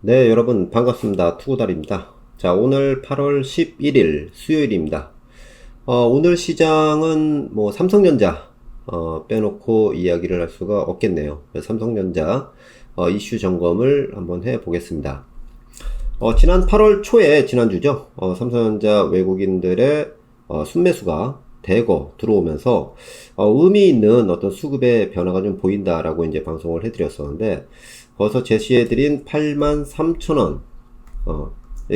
네, 여러분 반갑습니다. 투구달입니다. 자, 오늘 8월 11일 수요일입니다. 오늘 시장은 뭐 삼성전자 빼놓고 이야기를 할 수가 없겠네요. 그래서 삼성전자 이슈 점검을 한번 해 보겠습니다. 지난 8월 초에 지난주죠. 삼성전자 외국인들의 순매수가 대거 들어오면서 의미 있는 어떤 수급의 변화가 좀 보인다라고 이제 방송을 해드렸었는데, 거기서 제시해드린 83,000원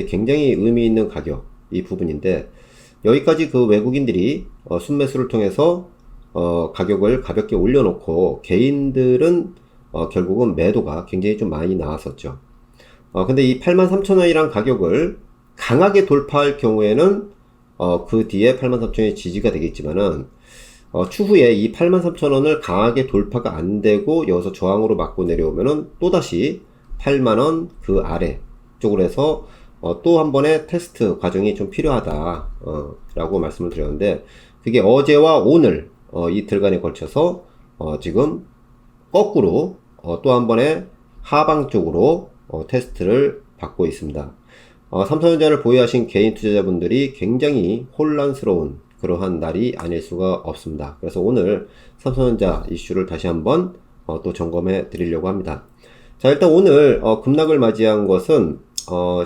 굉장히 의미 있는 가격 이 부분인데, 여기까지 그 외국인들이 순매수를 통해서 가격을 가볍게 올려놓고 개인들은 결국은 매도가 굉장히 좀 많이 나왔었죠. 근데 이 83,000원이란 가격을 강하게 돌파할 경우에는 그 뒤에 83,000원이 지지가 되겠지만은 추후에 이 83,000원을 강하게 돌파가 안 되고 여기서 저항으로 맞고 내려오면은 또다시 8만원 그 아래 쪽으로 해서 또 한 번의 테스트 과정이 좀 필요하다 라고 말씀을 드렸는데, 그게 어제와 오늘 이틀간에 걸쳐서 지금 거꾸로 또 한 번의 하방 쪽으로 테스트를 받고 있습니다. 삼성전자를 보유하신 개인 투자자분들이 굉장히 혼란스러운 그러한 날이 아닐 수가 없습니다. 그래서 오늘 삼성전자 이슈를 다시 한번 또 점검해 드리려고 합니다. 자, 일단 오늘 급락을 맞이한 것은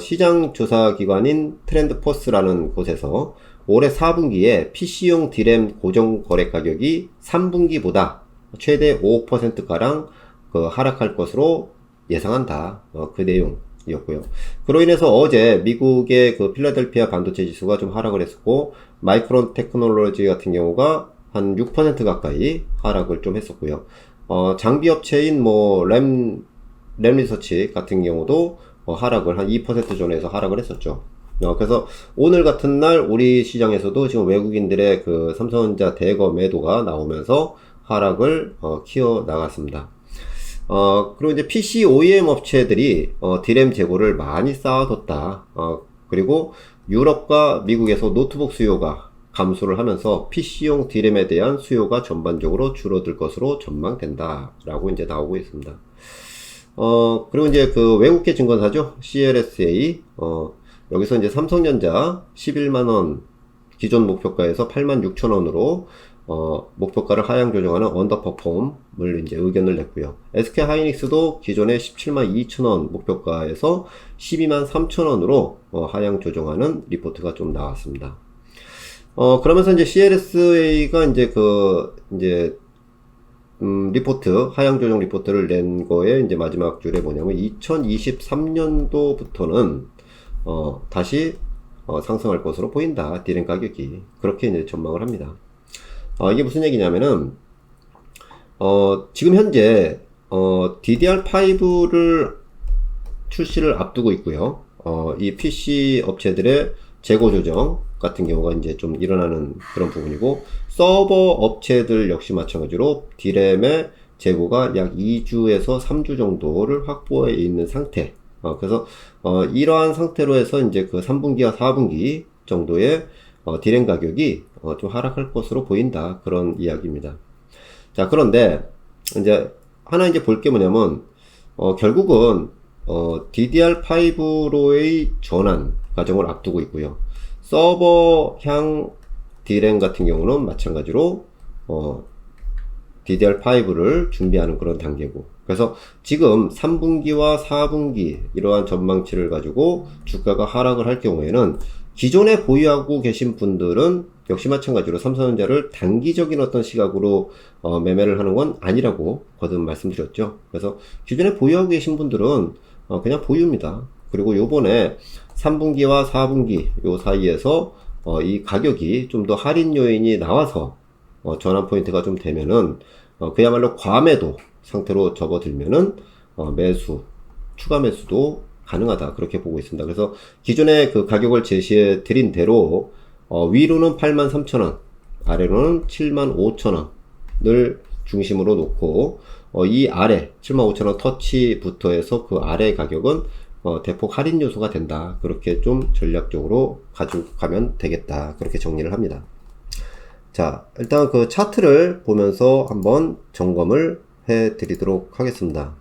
시장 조사 기관인 트렌드포스라는 곳에서 올해 4분기에 PC용 D램 고정 거래 가격이 3분기보다 최대 5%가량 하락할 것으로 예상한다. 그 내용이었고요. 그로 인해서 어제 미국의 그 필라델피아 반도체 지수가 좀 하락을 했었고, 마이크론 테크놀로지 같은 경우가 한 6% 가까이 하락을 좀 했었고요. 장비 업체인 뭐 램리서치 같은 경우도 하락을 한 2% 전에서 하락을 했었죠. 그래서 오늘 같은 날 우리 시장에서도 지금 외국인들의 그 삼성전자 대거 매도가 나오면서 하락을 키워 나갔습니다. 그리고 이제 PC OEM 업체들이 D램 재고를 많이 쌓아뒀다. 그리고 유럽과 미국에서 노트북 수요가 감소를 하면서 PC용 D램에 대한 수요가 전반적으로 줄어들 것으로 전망된다 라고 이제 나오고 있습니다. 그리고 이제 그 외국계 증권사죠. CLSA. 여기서 이제 삼성전자 11만원 기존 목표가에서 86,000원으로 목표가를 하향 조정하는 언더퍼폼을 이제 의견을 냈고요. SK 하이닉스도 기존의 172,000원 목표가에서 123,000원으로 하향 조정하는 리포트가 좀 나왔습니다. 그러면서 이제 CLSA가 이제 리포트, 하향 조정 리포트를 낸 거에 이제 마지막 줄에 뭐냐면 2023년도부터는 다시 상승할 것으로 보인다. D램 가격이. 그렇게 이제 전망을 합니다. 이게 무슨 얘기냐면은, 지금 현재, DDR5를 출시를 앞두고 있고요. 이 PC 업체들의 재고 조정 같은 경우가 이제 좀 일어나는 그런 부분이고, 서버 업체들 역시 마찬가지로 D램의 재고가 약 2주에서 3주 정도를 확보해 있는 상태. 그래서, 이러한 상태로 해서 이제 그 3분기와 4분기 정도의 D램 가격이 좀 하락할 것으로 보인다. 그런 이야기입니다. 자, 그런데 이제 하나 이제 볼 게 뭐냐면 결국은 DDR5로의 전환 과정을 앞두고 있고요. 서버향 D램 같은 경우는 마찬가지로 DDR5를 준비하는 그런 단계고, 그래서 지금 3분기와 4분기 이러한 전망치를 가지고 주가가 하락을 할 경우에는 기존에 보유하고 계신 분들은 역시 마찬가지로 삼성전자를 단기적인 어떤 시각으로 매매를 하는 건 아니라고 거듭 말씀드렸죠. 그래서 기존에 보유하고 계신 분들은 그냥 보유입니다. 그리고 요번에 3분기와 4분기 요 사이에서 이 가격이 좀 더 할인 요인이 나와서 전환 포인트가 좀 되면은 그야말로 과매도 상태로 접어들면은 매수, 추가 매수도 가능하다, 그렇게 보고 있습니다. 그래서 기존에 그 가격을 제시해 드린 대로 위로는 83,000원, 아래로는 75,000원을 중심으로 놓고 이 아래 75,000원 터치부터 해서 그 아래 가격은 대폭 할인 요소가 된다, 그렇게 좀 전략적으로 가져가면 되겠다, 그렇게 정리를 합니다. 자, 일단 그 차트를 보면서 한번 점검을 해 드리도록 하겠습니다.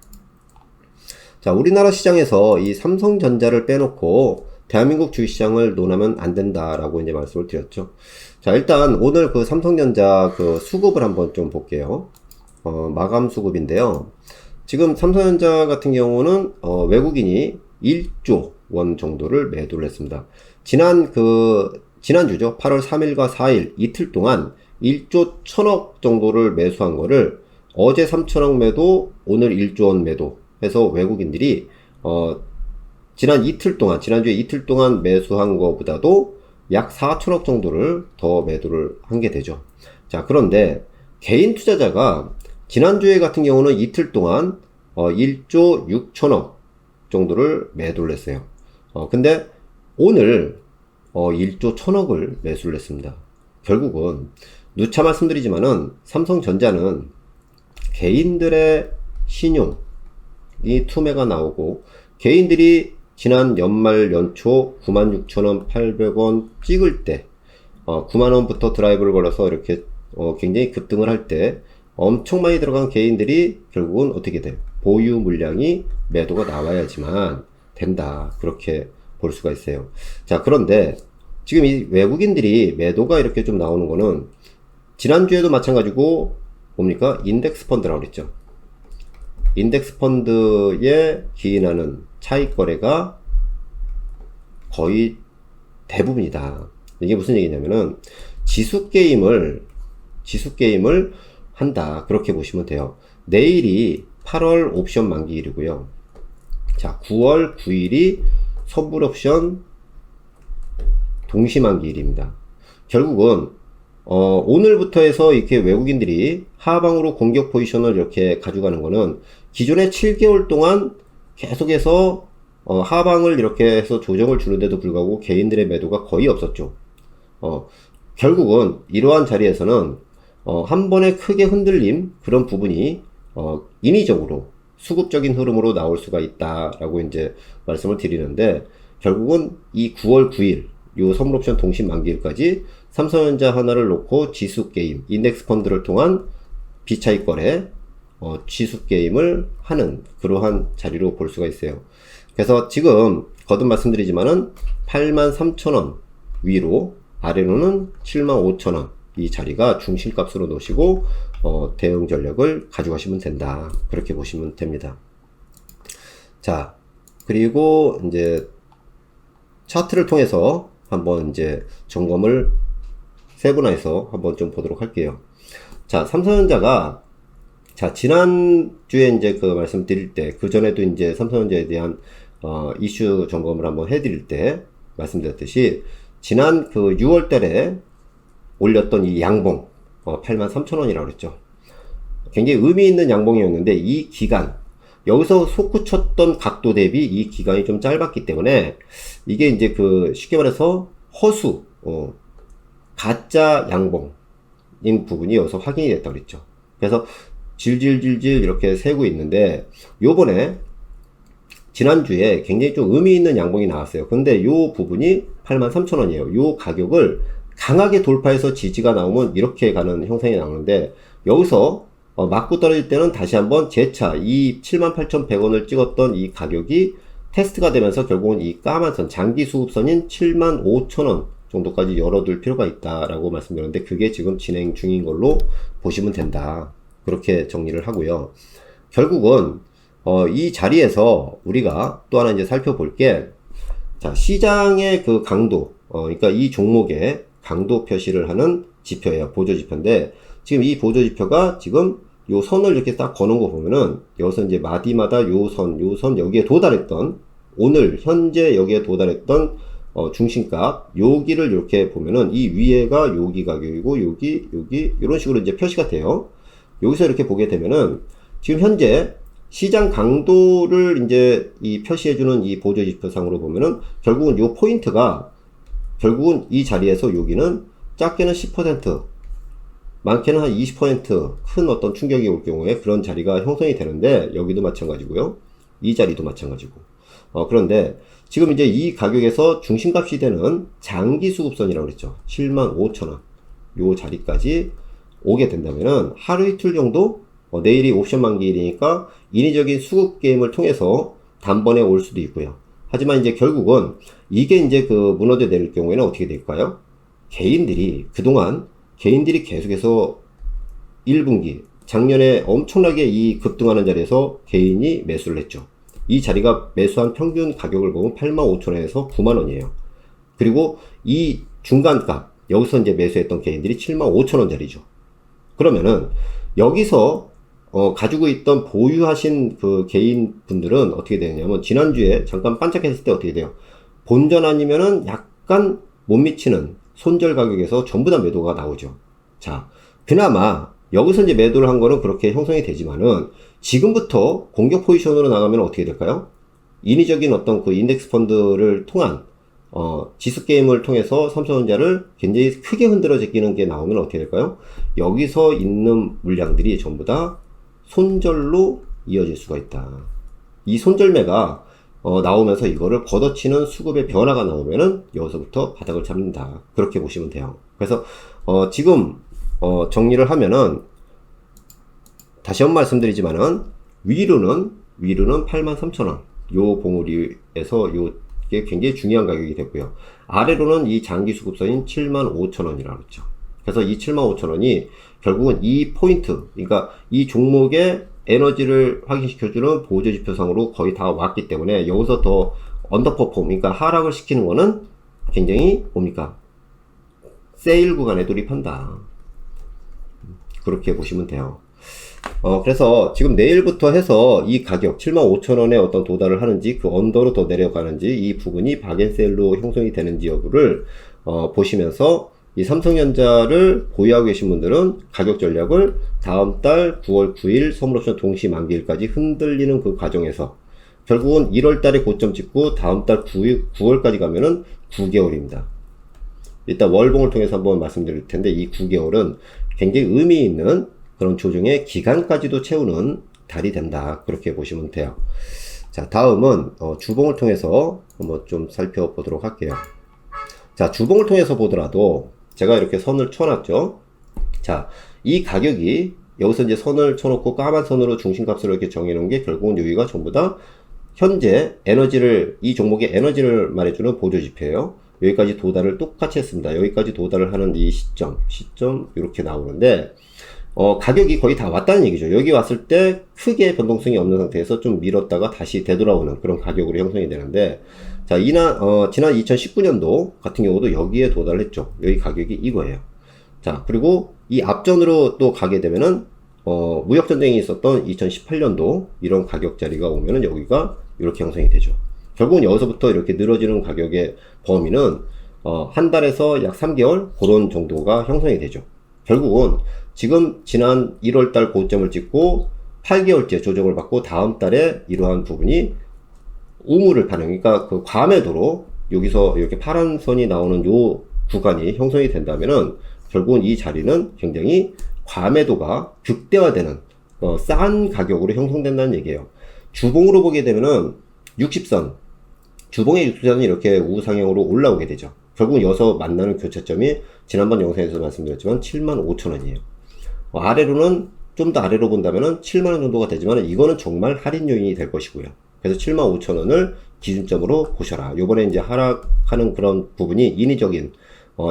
자, 우리나라 시장에서 이 삼성전자를 빼놓고 대한민국 주식시장을 논하면 안 된다라고 이제 말씀을 드렸죠. 자, 일단 오늘 그 삼성전자 그 수급을 한번 좀 볼게요. 마감 수급인데요. 지금 삼성전자 같은 경우는 외국인이 1조 원 정도를 매도를 했습니다. 지난주죠. 8월 3일과 4일 이틀 동안 1조 1000억 정도를 매수한 거를 어제 3000억 매도, 오늘 1조 원 매도 해서 외국인들이 지난주에 이틀 동안 매수한 것보다도 약 4천억 정도를 더 매도를 한 게 되죠. 자, 그런데 개인 투자자가 지난주에 같은 경우는 이틀 동안 1조 6천억 정도를 매도를 했어요. 근데 오늘 1조 1000억을 매수를 했습니다. 결국은 누차 말씀드리지만은 삼성전자는 개인들의 신용이 투매가 나오고 개인들이 지난 연말 연초 96,800원 찍을 때 9만원부터 드라이브를 걸어서 이렇게 굉장히 급등을 할 때 엄청 많이 들어간 개인들이 결국은 어떻게 돼요? 보유 물량이 매도가 나와야지만 된다. 그렇게 볼 수가 있어요. 자, 그런데 지금 이 외국인들이 매도가 이렇게 좀 나오는 거는 지난주에도 마찬가지고 뭡니까? 인덱스 펀드라고 그랬죠. 인덱스 펀드에 기인하는 차익 거래가 거의 대부분이다. 이게 무슨 얘기냐면은 지수 게임을 한다. 그렇게 보시면 돼요. 내일이 8월 옵션 만기일이고요. 자, 9월 9일이 선불 옵션 동시 만기일입니다. 결국은 오늘부터 해서 이렇게 외국인들이 하방으로 공격 포지션을 이렇게 가져가는 거는 기존에 7개월 동안 계속해서 하방을 이렇게 해서 조정을 주는데도 불구하고 개인들의 매도가 거의 없었죠. 결국은 이러한 자리에서는 한 번에 크게 흔들림 그런 부분이 인위적으로 수급적인 흐름으로 나올 수가 있다라고 이제 말씀을 드리는데, 결국은 이 9월 9일 요 선물옵션 동시 만기일까지 삼성전자 하나를 놓고 지수 게임, 인덱스 펀드를 통한 비차익 거래, 지수 게임을 하는 그러한 자리로 볼 수가 있어요. 그래서 지금 거듭 말씀드리지만은 83,000원 위로, 아래로는 75,000원 이 자리가 중심값으로 놓으시고 대응 전략을 가져가시면 된다. 그렇게 보시면 됩니다. 자, 그리고 이제 차트를 통해서 한번 이제 점검을 세분화해서 한번 좀 보도록 할게요. 자, 삼성전자가 지난주에 이제 그 말씀드릴 때, 그 전에도 이제 삼성전자에 대한 이슈 점검을 한번 해드릴 때 말씀드렸듯이, 지난 그 6월 달에 올렸던 이 양봉 83,000원이라고 그랬죠. 굉장히 의미 있는 양봉이었는데, 이 기간 여기서 솟구쳤던 각도 대비 이 기간이 좀 짧았기 때문에 이게 이제 그 쉽게 말해서 허수 가짜 양봉인 부분이 여기서 확인이 됐다고 그랬죠. 그래서 질질질질 이렇게 세고 있는데, 요번에 지난주에 굉장히 좀 의미 있는 양봉이 나왔어요. 근데 요 부분이 83,000원이에요. 요 가격을 강하게 돌파해서 지지가 나오면 이렇게 가는 형상이 나오는데, 여기서 맞고 떨어질 때는 다시 한번 재차 이 78,100원을 찍었던 이 가격이 테스트가 되면서 결국은 이 까만 선, 장기 수급선인 75,000원 정도까지 열어둘 필요가 있다라고 말씀드렸는데, 그게 지금 진행 중인 걸로 보시면 된다. 그렇게 정리를 하고요. 결국은 이 자리에서 우리가 또 하나 이제 살펴볼 게, 자, 시장의 그 강도, 그러니까 이 종목의 강도 표시를 하는 지표예요. 보조지표인데, 지금 이 보조지표가 지금 요 선을 이렇게 딱 거는 거 보면은, 여기서 이제 마디마다 요 선 여기에 도달했던, 오늘 현재 여기에 도달했던 중심값, 여기를 이렇게 보면은 이 위에가 여기 가격이고 여기 이런 식으로 이제 표시가 돼요. 여기서 이렇게 보게 되면은 지금 현재 시장 강도를 이제 이 표시해주는 이 보조지표상으로 보면은, 결국은 요 포인트가 결국은 이 자리에서 여기는 작게는 10%, 많게는 한 20% 큰 어떤 충격이 올 경우에 그런 자리가 형성이 되는데, 여기도 마찬가지고요. 이 자리도 마찬가지고. 그런데 지금 이제 이 가격에서 중심값이 되는 장기 수급선이라고 그랬죠. 75,000원. 요 자리까지 오게 된다면은 하루 이틀 정도, 내일이 옵션 만기일이니까 인위적인 수급 게임을 통해서 단번에 올 수도 있고요. 하지만 이제 결국은 이게 이제 그 무너져 내릴 경우에는 어떻게 될까요? 그동안 개인들이 계속해서 1분기, 작년에 엄청나게 이 급등하는 자리에서 개인이 매수를 했죠. 이 자리가 매수한 평균 가격을 보면 85,000원에서 90,000원이에요. 그리고 이 중간값, 여기서 이제 매수했던 개인들이 75,000원짜리죠. 그러면은 여기서 가지고 있던 보유하신 그 개인 분들은 어떻게 되느냐면 지난주에 잠깐 반짝했을 때 어떻게 돼요? 본전 아니면은 약간 못 미치는 손절 가격에서 전부 다 매도가 나오죠. 자, 그나마 여기서 이제 매도를 한 거는 그렇게 형성이 되지만은 지금부터 공격 포지션으로 나가면 어떻게 될까요? 인위적인 어떤 그 인덱스 펀드를 통한 지수 게임을 통해서 삼성전자를 굉장히 크게 흔들어 제끼는 게 나오면 어떻게 될까요? 여기서 있는 물량들이 전부 다 손절로 이어질 수가 있다. 이 손절매가 나오면서 이거를 걷어치는 수급의 변화가 나오면은 여기서부터 바닥을 잡는다. 그렇게 보시면 돼요. 그래서 지금 정리를 하면은 다시 한번 말씀드리지만은 위로는 83,000원 요 봉우리에서 요게 굉장히 중요한 가격이 됐고요. 아래로는 이 장기 수급선인 75,000원이라고 했죠. 그래서 이 75,000원이 결국은 이 포인트, 그러니까 이 종목의 에너지를 확인시켜주는 보조지표상으로 거의 다 왔기 때문에 여기서 더 언더퍼폼, 그러니까 하락을 시키는 거는 굉장히 뭡니까? 세일 구간에 돌입한다. 그렇게 보시면 돼요. 그래서 지금 내일부터 해서 이 가격 75,000원에 어떤 도달을 하는지 그 언더로 더 내려가는지 이 부분이 박앤셀로 형성이 되는지 여부를 보시면서 이 삼성전자를 보유하고 계신 분들은 가격 전략을 다음 달 9월 9일 선물옵션 동시 만기일까지 흔들리는 그 과정에서 결국은 1월 달에 고점 찍고 다음 달 9월까지 가면은 9개월입니다. 일단 월봉을 통해서 한번 말씀드릴 텐데 이 9개월은 굉장히 의미 있는 그런 조정의 기간까지도 채우는 달이 된다. 그렇게 보시면 돼요. 자, 다음은 주봉을 통해서 한번 좀 살펴보도록 할게요. 자, 주봉을 통해서 보더라도 제가 이렇게 선을 쳐놨죠. 자, 이 가격이 여기서 이제 선을 쳐놓고 까만 선으로 중심값을 이렇게 정해놓은 게 결국은 여기가 전부 다 현재 에너지를, 이 종목의 에너지를 말해주는 보조지표예요. 여기까지 도달을 똑같이 했습니다. 여기까지 도달을 하는 이 시점 이렇게 나오는데 가격이 거의 다 왔다는 얘기죠. 여기 왔을 때 크게 변동성이 없는 상태에서 좀 밀었다가 다시 되돌아오는 그런 가격으로 형성이 되는데, 자, 지난 2019년도 같은 경우도 여기에 도달을 했죠. 여기 가격이 이거예요. 자, 그리고 이 앞전으로 또 가게 되면은 무역전쟁이 있었던 2018년도 이런 가격 자리가 오면은 여기가 이렇게 형성이 되죠. 결국은 여기서부터 이렇게 늘어지는 가격의 범위는 한 달에서 약 3개월 그런 정도가 형성이 되죠. 결국은 지금 지난 1월달 고점을 찍고 8개월째 조정을 받고 다음 달에 이러한 부분이 우물을 파는, 그러니까 그 과매도로 여기서 이렇게 파란 선이 나오는 요 구간이 형성이 된다면은 결국은 이 자리는 굉장히 과매도가 극대화되는 싼 가격으로 형성된다는 얘기예요. 주봉으로 보게 되면은 60선, 주봉의 60선이 이렇게 우상향으로 올라오게 되죠. 결국 여기서 만나는 교차점이 지난번 영상에서 말씀드렸지만 75,000원이에요. 아래로는 좀 더 아래로 본다면은 7만원 정도가 되지만 이거는 정말 할인 요인이 될 것이고요. 그래서 75,000원을 기준점으로 보셔라. 요번에 이제 하락하는 그런 부분이 인위적인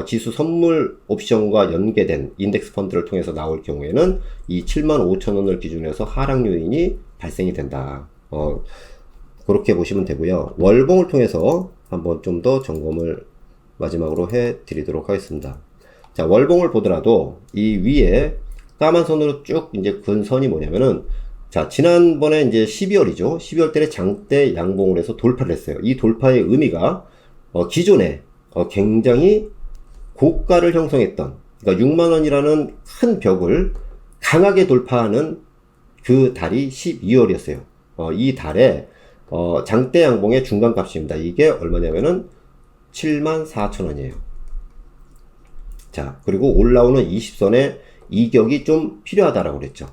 지수 선물 옵션과 연계된 인덱스 펀드를 통해서 나올 경우에는 이 75,000원을 기준으로 해서 하락 요인이 발생이 된다. 그렇게 보시면 되고요. 월봉을 통해서 한번 좀 더 점검을 마지막으로 해 드리도록 하겠습니다. 자, 월봉을 보더라도 이 위에 까만 선으로 쭉 이제 근 선이 뭐냐면은, 자, 지난번에 이제 12월이죠. 12월 달에 장대 양봉을 해서 돌파를 했어요. 이 돌파의 의미가 기존에 굉장히 고가를 형성했던, 그러니까 6만원이라는 큰 벽을 강하게 돌파하는 그 달이 12월이었어요. 이 달에 장대 양봉의 중간 값입니다. 이게 얼마냐면은 74,000원이에요. 자, 그리고 올라오는 20선의 이격이 좀 필요하다라고 그랬죠.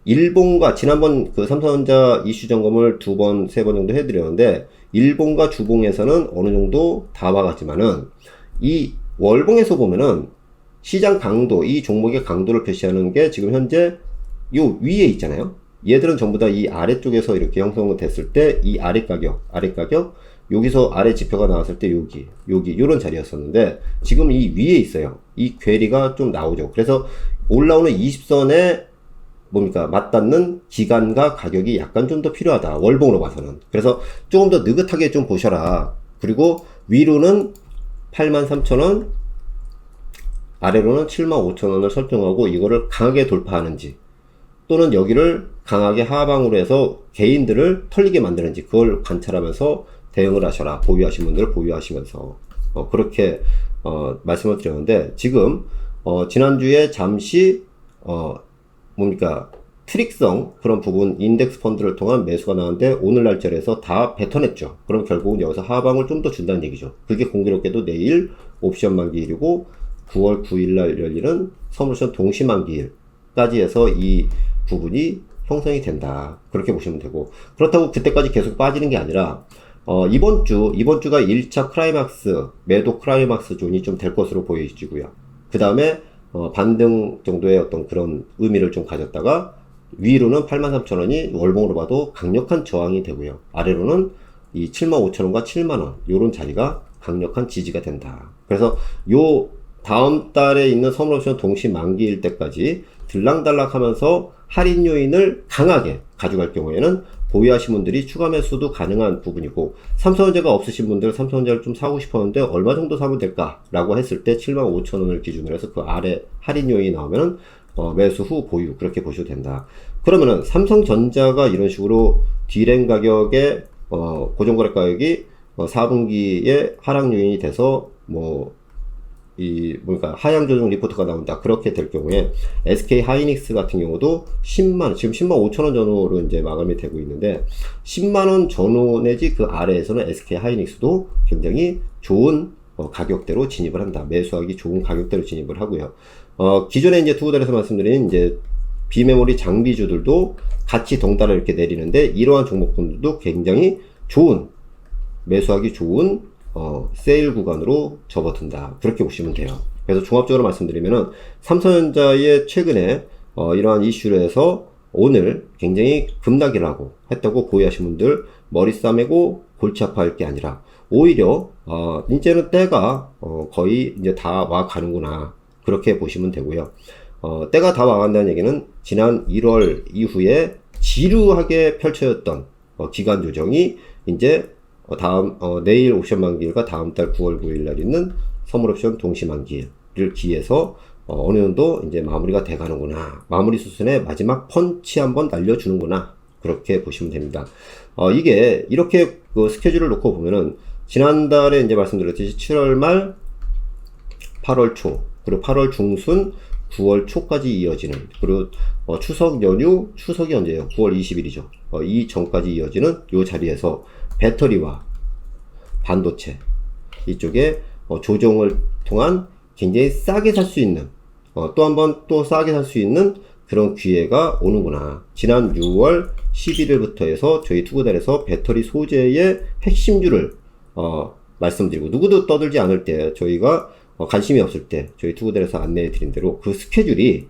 일봉과 지난번 그 삼성전자 이슈 점검을 2번, 3번 정도 해드렸는데, 일봉과 주봉에서는 어느 정도 다 와갔지만은, 이 월봉에서 보면은 시장 강도, 이 종목의 강도를 표시하는 게 지금 현재 요 위에 있잖아요. 얘들은 전부 다 이 아래쪽에서 이렇게 형성이 됐을 때 이 아래 가격, 여기서 아래 지표가 나왔을 때 여기, 요런 자리였었는데 지금 이 위에 있어요. 이 괴리가 좀 나오죠. 그래서 올라오는 20선에 뭡니까? 맞닿는 기간과 가격이 약간 좀 더 필요하다. 월봉으로 봐서는. 그래서 조금 더 느긋하게 좀 보셔라. 그리고 위로는 83,000원, 아래로는 75,000원을 설정하고 이거를 강하게 돌파하는지 또는 여기를 강하게 하방으로 해서 개인들을 털리게 만드는지 그걸 관찰하면서 대응을 하셔라. 보유하신 분들 보유하시면서 그렇게 말씀을 드렸는데 지금 지난주에 잠시 뭡니까 트릭성 그런 부분 인덱스 펀드를 통한 매수가 나왔는데 오늘 날짜에서 다 뱉어냈죠. 그럼 결국은 여기서 하방을 좀 더 준다는 얘기죠. 그게 공교롭게도 내일 옵션 만기일이고 9월 9일 날 열리는 선물옵션 동시 만기일까지 해서 이 부분이 형성이 된다. 그렇게 보시면 되고 그렇다고 그때까지 계속 빠지는 게 아니라 이번 주가 1차 크라이막스 매도 크라이막스 존이 좀 될 것으로 보여지고요. 그 다음에 반등 정도의 어떤 그런 의미를 좀 가졌다가 위로는 83,000원이 월봉으로 봐도 강력한 저항이 되고요. 아래로는 이 75,000원과 7만원 요런 자리가 강력한 지지가 된다. 그래서 요 다음 달에 있는 선물옵션 동시 만기일 때까지 들락달락 하면서 할인 요인을 강하게 가져갈 경우에는 보유하신 분들이 추가 매수도 가능한 부분이고 삼성전자가 없으신 분들 삼성전자를 좀 사고 싶었는데 얼마 정도 사면 될까 라고 했을 때 75,000원을 기준으로 해서 그 아래 할인 요인이 나오면 매수 후 보유 그렇게 보셔도 된다. 그러면은 삼성전자가 이런 식으로 D램 가격의 고정거래 가격이 4분기에 하락 요인이 돼서 그러니까 하향 조정 리포트가 나온다. 그렇게 될 경우에 SK 하이닉스 같은 경우도 10만, 지금 10만 5천원 전후로 이제 마감이 되고 있는데 10만원 전후 내지 그 아래에서는 SK 하이닉스도 굉장히 좋은 가격대로 진입을 한다. 매수하기 좋은 가격대로 진입을 하고요. 기존에 이제 투구달에서 말씀드린 이제 비메모리 장비주들도 같이 덩달아 이렇게 내리는데 이러한 종목군들도 굉장히 좋은 매수하기 좋은 세일 구간으로 접어든다. 그렇게 보시면 돼요. 그래서 종합적으로 말씀드리면은 삼성전자의 최근에 이러한 이슈로 해서 오늘 굉장히 급락이라고 했다고 보유하신 분들 머리 싸매고 골치 아파할 게 아니라 오히려 이제는 때가 거의 이제 다 와가는구나. 그렇게 보시면 되고요. 때가 다 와간다는 얘기는 지난 1월 이후에 지루하게 펼쳐졌던 기간 조정이 이제 내일 옵션 만기일과 다음 달 9월 9일 날 있는 선물옵션 동시 만기일을 기해서 어느 정도 이제 마무리가 돼 가는구나. 마무리 수순에 마지막 펀치 한번 날려주는구나. 그렇게 보시면 됩니다. 이게 이렇게 그 스케줄을 놓고 보면은 지난달에 이제 말씀드렸듯이 7월 말, 8월 초, 그리고 8월 중순, 9월 초까지 이어지는 그리고 추석 연휴, 추석이 언제예요? 9월 20일이죠. 이 전까지 이어지는 요 자리에서 배터리와 반도체 이쪽에 조정을 통한 굉장히 싸게 살 수 있는 또 한 번 또 싸게 살 수 있는 그런 기회가 오는구나. 지난 6월 11일부터 해서 저희 투구달에서 배터리 소재의 핵심주를 말씀드리고 누구도 떠들지 않을 때 저희가 관심이 없을 때 저희 투구달에서 안내해 드린 대로 그 스케줄이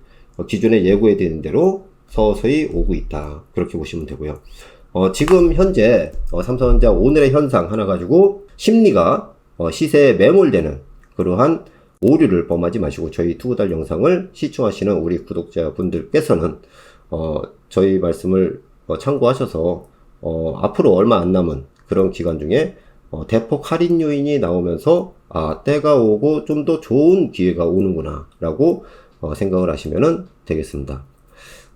기존에 예고해 드린 대로 서서히 오고 있다. 그렇게 보시면 되고요. 지금 현재 삼성전자 오늘의 현상 하나 가지고 심리가 시세에 매몰되는 그러한 오류를 범하지 마시고 저희 투구달 영상을 시청하시는 우리 구독자분들께서는 저희 말씀을 참고하셔서 앞으로 얼마 안 남은 그런 기간 중에 대폭 할인 요인이 나오면서 때가 오고 좀 더 좋은 기회가 오는구나 라고 생각을 하시면 되겠습니다.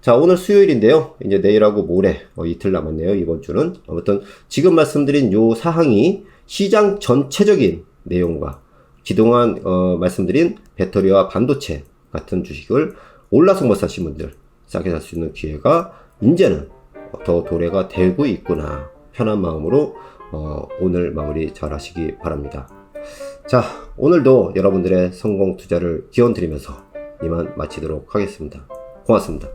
자, 오늘 수요일인데요. 이제 내일하고 모레 이틀 남았네요. 이번 주는. 아무튼 지금 말씀드린 요 사항이 시장 전체적인 내용과 그동안 말씀드린 배터리와 반도체 같은 주식을 올라서 못 사신 분들 싸게 살 수 있는 기회가 이제는 더 도래가 되고 있구나. 편한 마음으로 오늘 마무리 잘 하시기 바랍니다. 자, 오늘도 여러분들의 성공 투자를 기원 드리면서 이만 마치도록 하겠습니다. 고맙습니다.